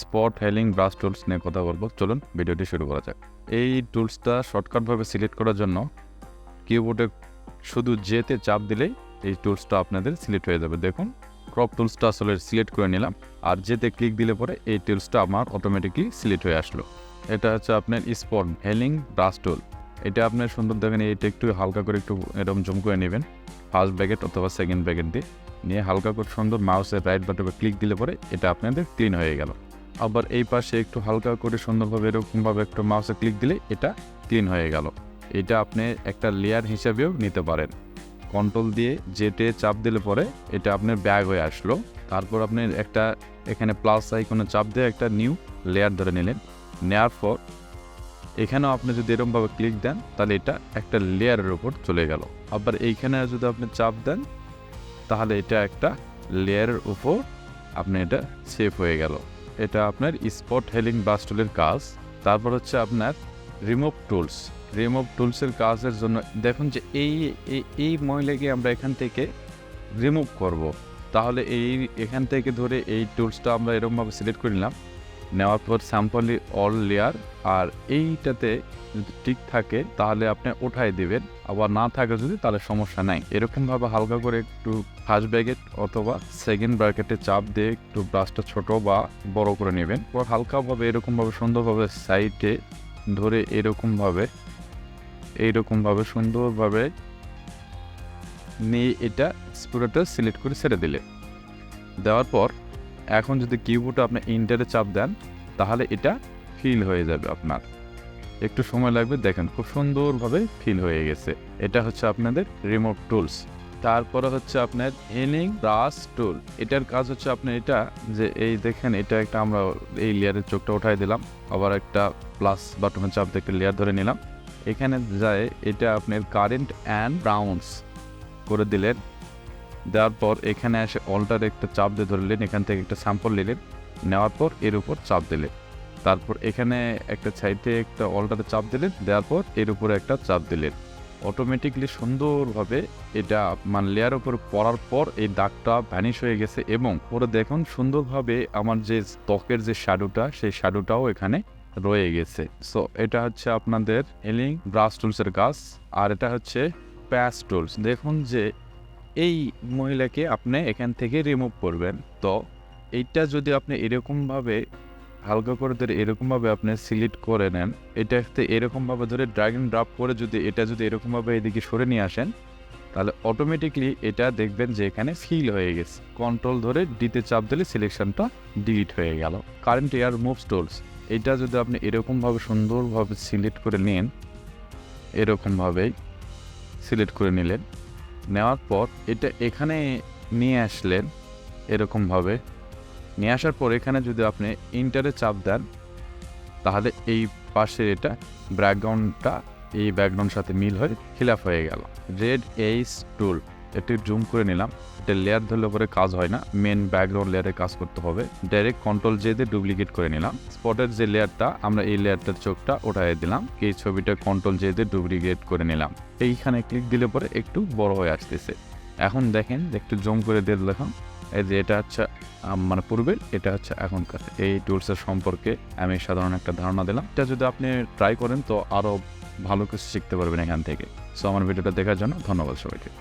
Spot healing brush tools নিয়ে কথা বলবো। চলুন ভিডিওটি শুরু করা যাক। এই টুলসটা শর্টকাটভাবে সিলেক্ট করার জন্য কিবোর্ডে শুধু জেতে চাপ দিলেই এই টুলসটা আপনাদের সিলেক্ট হয়ে যাবে। দেখুন, ক্রপ টুলসটা আসলে সিলেক্ট করে নিলাম, আর জেতে ক্লিক দিলে পরে এই টুলসটা আমার অটোমেটিকলি সিলেক্ট হয়ে আসলো। এটা হচ্ছে আপনার স্পট হেলিং ব্রাশ টুল। এটা আপনার সুন্দর দেখেন, এটা একটু হালকা করে একটু এরকম জুম করে নেবেন, ফার্স্ট ব্র্যাকেট অথবা সেকেন্ড ব্র্যাকেট দিয়ে নিয়ে হালকা করে সুন্দর মাউসের রাইট বাটনে ক্লিক দিলে পরে এটা আপনাদের ক্লিন হয়ে গেল। আবার এই পাশে একটু হালকা করে সুন্দরভাবে এরকমভাবে একটু মাউসে ক্লিক দিলে এটা ক্লিন হয়ে গেল। এটা আপনি একটা লেয়ার হিসাবেও নিতে পারেন। কন্ট্রোল দিয়ে জেটে চাপ দিলে পরে এটা আপনার ব্যাগ হয়ে আসলো। তারপর আপনি একটা এখানে প্লাস আইকনে চাপ দিয়ে একটা নিউ লেয়ার ধরে নিলেন। নেওয়ার পর এখানেও আপনি যদি এরকমভাবে ক্লিক দেন তাহলে এটা একটা লেয়ারের উপর চলে গেল। আবার এইখানে যদি আপনি চাপ দেন তাহলে এটা একটা লেয়ারের উপর আপনি এটা সেভ হয়ে গেল। এটা আপনার স্পট হেলিং ব্রাশ টুলের কাজ। তারপর হচ্ছে আপনার রিমুভ টুলস। রিমুভ টুলসের কাজের জন্য দেখুন যে এই ময়লাকে আমরা এখান থেকে রিমুভ করব। তাহলে এখান থেকে ধরে এই টুলসটা আমরা এরকমভাবে সিলেক্ট করে নিলাম। নেওয়ার পর স্যাম্পলি অল লেয়ার, আর এইটাতে যদি ঠিক থাকে তাহলে আপনি উঠাই দিবেন, আবার না থাকে যদি তাহলে সমস্যা নাই। এরকমভাবে হালকা করে একটু ফার্স্ট ব্র্যাকেট অথবা সেকেন্ড ব্র্যাকেটে চাপ দিয়ে একটু ব্রাশটা ছোট বা বড় করে নেবেন। পর হালকাভাবে এরকমভাবে সুন্দরভাবে সাইডে ধরে এইরকমভাবে সুন্দরভাবে নিয়ে এটা পুরোটা সিলেক্ট করে ছেড়ে দিলে, দেওয়ার পর এখন যদি কিবোর্ডে আপনি ইন্টারে চাপ দেন তাহলে এটা ফিল হয়ে যাবে। আপনার একটু সময় লাগবে, দেখেন খুব সুন্দরভাবে ফিল হয়ে গেছে। এটা হচ্ছে আপনাদের রিমুভ টুলস। তারপরে হচ্ছে আপনার হেলিং ব্রাশ টুল। এটার কাজ হচ্ছে আপনার এটা যে এই দেখেন, এটা একটা আমরা এই লেয়ারের চোখটা উঠাই দিলাম, আবার একটা প্লাস বাটনে চাপ দিয়ে একটা লেয়ার ধরে নিলাম। এখানে যায় এটা আপনার কারেন্ট অ্যান্ড ব্রাউন্স করে দিলেন। দেওয়ার পর এখানে এসে অল্টার একটা চাপ দিয়ে ধরলেন, এখান থেকে একটা স্যাম্পল নিলেন, নেওয়ার পর এর উপর চাপ দিলেন। তারপর এখানে একটা সাইডে একটা অল্টারে চাপ দিলেন, দেওয়ার পর এর উপরে একটা চাপ দিলেন। অটোমেটিকলি সুন্দরভাবে এটা মানে লেয়ার উপর পড়ার পর এই দাগটা ভ্যানিশ হয়ে গেছে, এবং পরে দেখুন সুন্দরভাবে আমার যে ত্বকের যে শ্যাডোটা সেই শ্যাডোটাও এখানে রয়ে গেছে। সো এটা হচ্ছে আপনাদের হেলিং ব্রাশ টুলসের কাজ। আর এটা হচ্ছে প্যাচ টুলস। দেখুন যে এই মহিলাকে আপনি এখান থেকে রিমুভ করবেন, তো এইটা যদি আপনি এরকমভাবে হালকা করে ধরে এরকমভাবে আপনি সিলেক্ট করে নেন, এটাতে এরকমভাবে ধরে ড্র্যাগ এন্ড ড্রপ করে যদি এরকমভাবে এদিকে সরে নিয়ে আসেন তাহলে অটোমেটিকলি এটা দেখবেন যে এখানে ফিল হয়ে গেছে। কন্ট্রোল ধরে ডিতে চাপ দিলে সিলেকশনটা ডিলিট হয়ে গেল। Current air moves tools. এটা যদি আপনি এরকমভাবে সুন্দরভাবে সিলেক্ট করে নেন, এরকমভাবেই সিলেক্ট করে নিলেন, নেওয়ার পর এটা এখানে নিয়ে আসলেন, এরকমভাবে নিয়ে আসার পর এখানে যদি আপনি ইন্টারে চাপ দেন তাহলে এই পাশে এটা ব্যাকগ্রাউন্ডটা এই ব্যাকগ্রাউন্ডের সাথে মিল হয়ে খিলাফ হয়ে গেল। রেড এইস টুল, একটু জুম করে নিলাম। এটা লেয়ার ধরলে পরে কাজ হয় না, মেন ব্যাকগ্রাউন্ড লেয়ারে কাজ করতে হবে। ডাইরেক্ট কন্ট্রোল জে দিয়ে ডুপ্লিকেট করে নিলাম। স্পটের যে লেয়ারটা আমরা এই লেয়ারটার চোখটা উঠাই দিলাম, এই ছবিটা কন্ট্রোল জে দিয়ে ডুপ্লিকেট করে নিলাম। এইখানে ক্লিক দিলে পরে একটু বড় হয়ে আসতেছে। এখন দেখেন একটু জুম করে দিয়ে দেখুন এই যে এটা হচ্ছে মানে পূর্বের, এটা হচ্ছে এখনকার। এই টুলসের সম্পর্কে আমি সাধারণ একটা ধারণা দিলাম। এটা যদি আপনি ট্রাই করেন তো আরও ভালো কিছু শিখতে পারবেন এখান থেকে। সো আমার ভিডিওটা দেখার জন্য ধন্যবাদ সবাইকে।